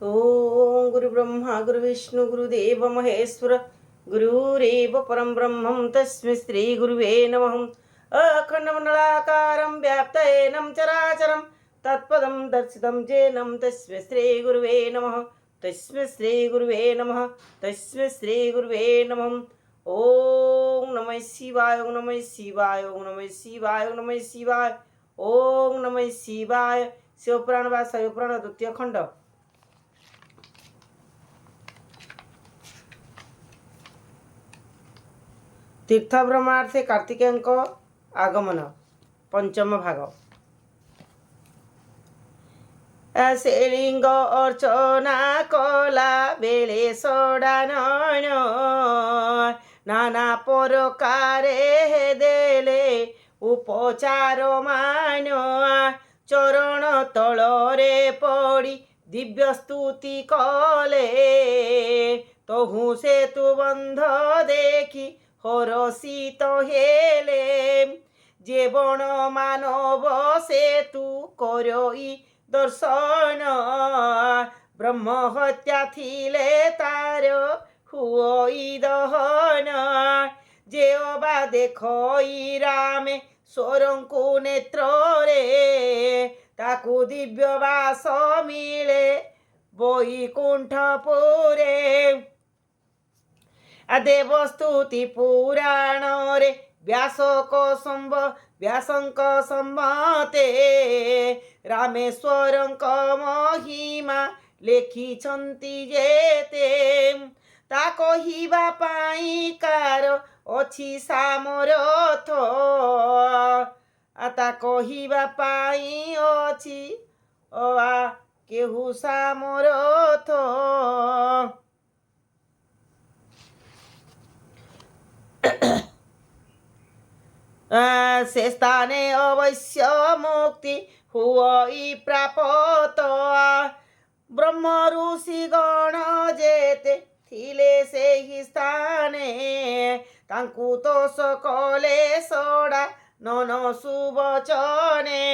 ओम गुरु ब्रह्मा गुरु विष्णु गुरुदेव महेश्वर गुरुरेव परम ब्रह्मं तस्मै श्री गुरुवे नमः। अखंडमंडलाकारं व्याप्तयेनं चराचरं तत्पदं दर्शितं येनं तस्मै श्री गुरुवे नमः। तस्मै श्री गुरुवे नमः। तस्मै श्री गुरुवे नमः। ओम नमः शिवाय ओम नमः शिवाय ओम नमः शिवाय ओम नमः शिवाय ओम नमः शिवाय। शिवपुराण व शैवपुराण द्वितीय खंड। तीर्थभ्रमणार्थे कार्तिकेयଙ୍କ आगमन पंचम भाग। से लिंग अर्चना कला बेले सड़ा नयन नाना प्रकारे देले उपचार मान चरण तलरे पड़ी दिव्य स्तुति कले तहु सेतु बंध देखी हरषित हेले जे बण मानव सेतु करई दर्शन ब्रह्म हत्या थिले तार हुई दहन जे अबा देखई रामे स्वरंकु नेत्र रे ताकु दिव्य बास मिले वैकुंठपुरे। देवस्तुति पुराण रे व्यासंक सम्मते रामेश्वरंक महिमा लेखिछन्ति जेते ता कहिबा पाई कार अछि सामरथ ता कहिबा पाई अछि केहु सामरथ। से स्थाने अवश्य मुक्ति हुई प्राप्त ब्रह्म ऋषि गण जेते थिले से ही स्थाने तांकु तो सकले सड़ा नन सुवचने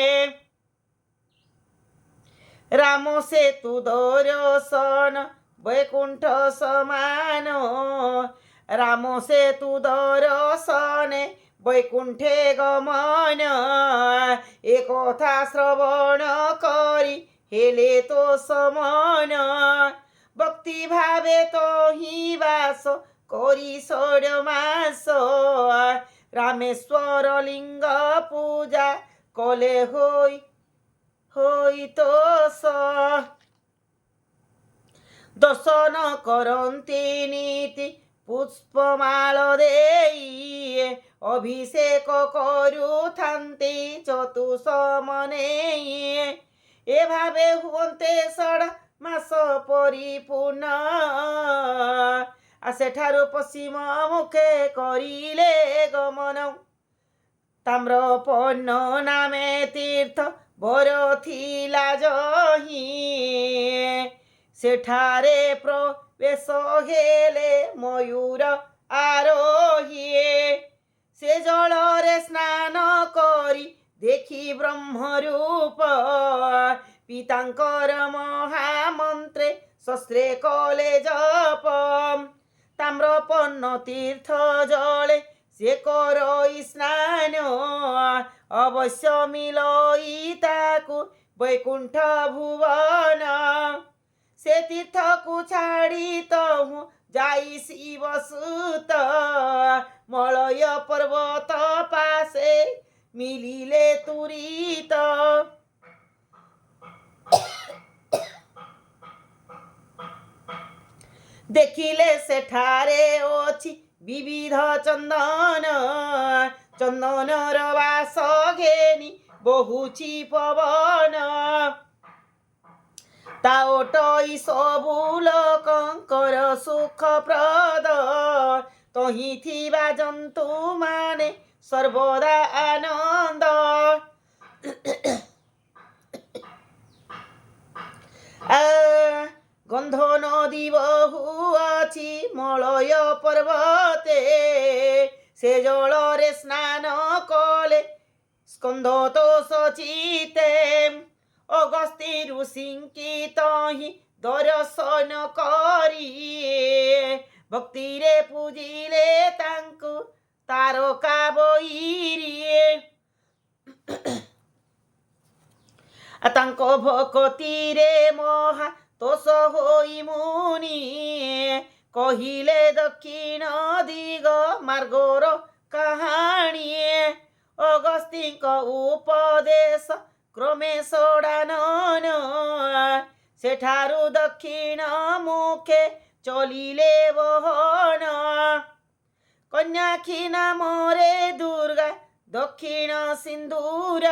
राम सेतु दर्शन वैकुंठ समान राम सेतु दर्शने वैकुंठे गमन एकथा श्रवण करी हेले तो समन भक्ति भावे तो ही वास करी षड मास रामेश्वर लिंग पूजा कले होई तो दर्शन करन्ति नीति पुष्पमाल देई अभिषेक करुथान्ति चतुसमने ए भावे हुअन्ते षड मास परिपूर्ण सेठारु पश्चिम मुखे करिले गमन ताम्रपन्न नामे तीर्थ बर थिला जही सेठारे प्रवेश हेले मयूर आरोहिए से जलरे स्नान करी देखी ब्रह्मरूप पितांकर महामंत्रे शस्त्रे कले जप ताम्रपन्न तीर्थ जले से करई स्नान अवश्य मिलई ताकु वैकुंठ भुवन से तीर्थ को छाड़ी तहु जाई शिवसुत मलय पर्वत पासे मिलिले तुरीत देखिले सेठारे अछि विविध चंदन चंदनर वास घेनी बहुची पवन ताओटई सबु लोकंकर सुखप्रद तही थिबा जंतु माने सर्वदा आनंद गंध नदी बहु अछि मलय पर्वते से जलरे स्नान कले स्कंद तो सचिते अगस्ती ऋषिंकी तहि ଦର୍ଶନ କରି ଭକ୍ତିରେ ପୂଜିଲେ ତାଙ୍କୁ ତାରକା ବଇରେ ତାଙ୍କ ଭକତିରେ ମହା ତୋଷ ହୋଇ ମୁନି କହିଲେ ଦକ୍ଷିଣ ଦିଗ ମାର୍ଗର କାହାଣୀ ଅଗସ୍ତିଙ୍କ ଉପଦେଶ କ୍ରମେ ସଡ଼ାନନ ସେଠାରୁ ଦକ୍ଷିଣ ମୁଖେ ଚଲିଲେ ବହନ କନ୍ୟାକ୍ଷୀ ନାମରେ ଦୁର୍ଗା ଦକ୍ଷିଣ ସିନ୍ଦୁର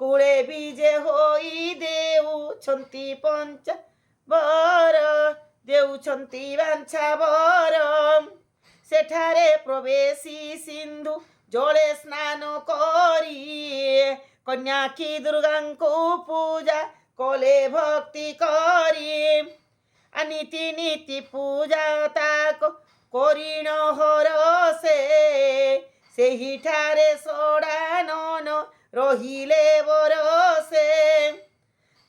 କୂଳେ ବିଜେ ହୋଇ ଦେଉଛନ୍ତି ପଞ୍ଚ ବର ଦେଉଛନ୍ତି ବାଞ୍ଛା ବର ସେଠାରେ ପ୍ରବେଶୀ ସିନ୍ଧୁ ଜଳେ ସ୍ନାନ କରି କନ୍ୟାକ୍ଷୀ ଦୁର୍ଗାଙ୍କୁ ପୂଜା କଲେ ଭକ୍ତି କରି ନୀତି ନୀତି ପୂଜା ତାକୁ କରିଣ ହରସେ ସେହିଠାରେ ସଡ଼ାନନ ରହିଲେ ବରସେ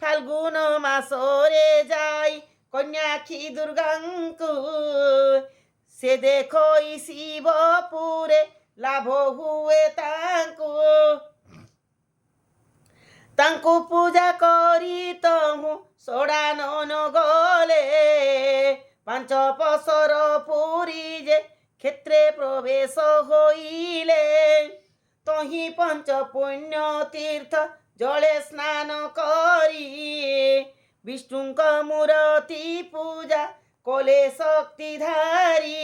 ଫାଲ୍ଗୁନ ମାସରେ ଯାଇ କନ୍ୟାକ୍ଷୀ ଦୁର୍ଗାଙ୍କୁ ସେ ଦେଖଇ ଶିବପୁରେ ଲାଭ ହୁଏ ତାଙ୍କୁ ପୂଜା କରି ତହୁଁ ସଡ଼ାନନ ଗଲେ ପାଞ୍ଚ ପସର ପୁରୀ ଯେ କ୍ଷେତ୍ରେ ପ୍ରବେଶ ହୋଇଲେ ତହିଁ ପଞ୍ଚ ପୁଣ୍ୟ ତୀର୍ଥ ଜଳେ ସ୍ନାନ କରି ବିଷ୍ଣୁଙ୍କ ମୂରତି ପୂଜା କଲେ ଶକ୍ତିଧାରୀ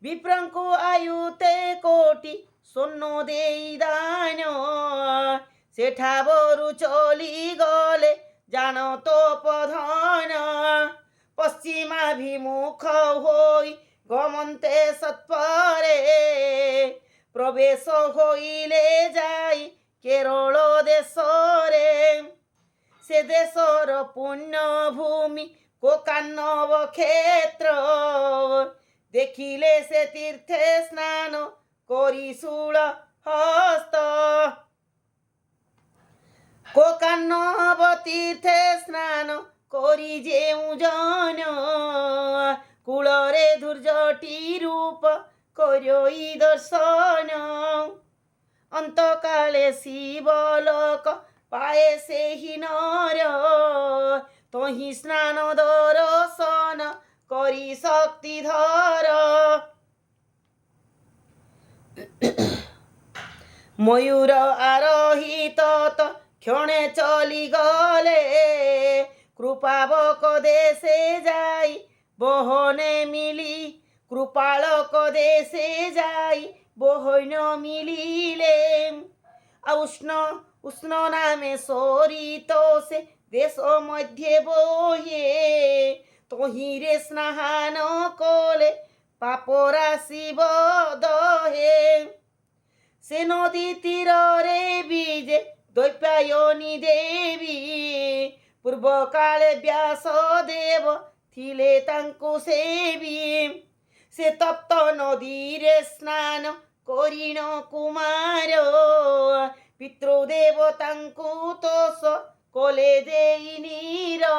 ବିପ୍ରଙ୍କୁ ଆୟୁତେ କୋଟି ସ୍ୱର୍ଣ୍ଣ ଦେଇ ଦାନ ସେଠାବରୁ ଚଲିଗଲେ ଜାଣତ ପଧନ ପଶ୍ଚିମାଭିମୁଖ ହୋଇ ଗମନ୍ତେ ସତ୍ପରେ ପ୍ରବେଶ ହୋଇଲେ ଯାଇ କେରଳ ଦେଶରେ ସେ ଦେଶର ପୁଣ୍ୟ ଭୂମି କୋକାନବ କ୍ଷେତ୍ର ଦେଖିଲେ ସେ ତୀର୍ଥେ ସ୍ନାନ କରି ଶୂଳ ହସ୍ତ କୋକାନବ ତୀର୍ଥେ ସ୍ନାନ କରି ଯେଉଁ ଜନ କୂଳରେ ଧୂର୍ଜଟି ରୂପ କରଇ ଦର୍ଶନ ଅନ୍ତକାଳେ ଶିବଲୋକ ପାଏ ସେହି ନର ତହିଁ ସ୍ନାନ ଦର୍ଶନ କରି ଶକ୍ତିଧର ମୟୂର ଆରୋହିତ କ୍ଷଣେ ଚଲିଗଲେ କୃପାବକ ଦେଶେ ଯାଇ বহনে মিলি কৃপালক দেশে যাই বহন মিলিলে উষ্ণ নামে সরিত সে দেশ মধ্যে বহে তহিরে স্নান কলে পাপরাশি বদহে সে নদী তীরে বিজে দৈপায়নী দেবী পূর্বকালে ব্যাসদেব ଥିଲେ ତାଙ୍କୁ ସେବି ସେ ତପ୍ତ ନଦୀରେ ସ୍ନାନ କରିଣ କୁମାର ପିତୃଦେବତାଙ୍କୁ ତୋଷ କଲେ ଦେଇ ନୀର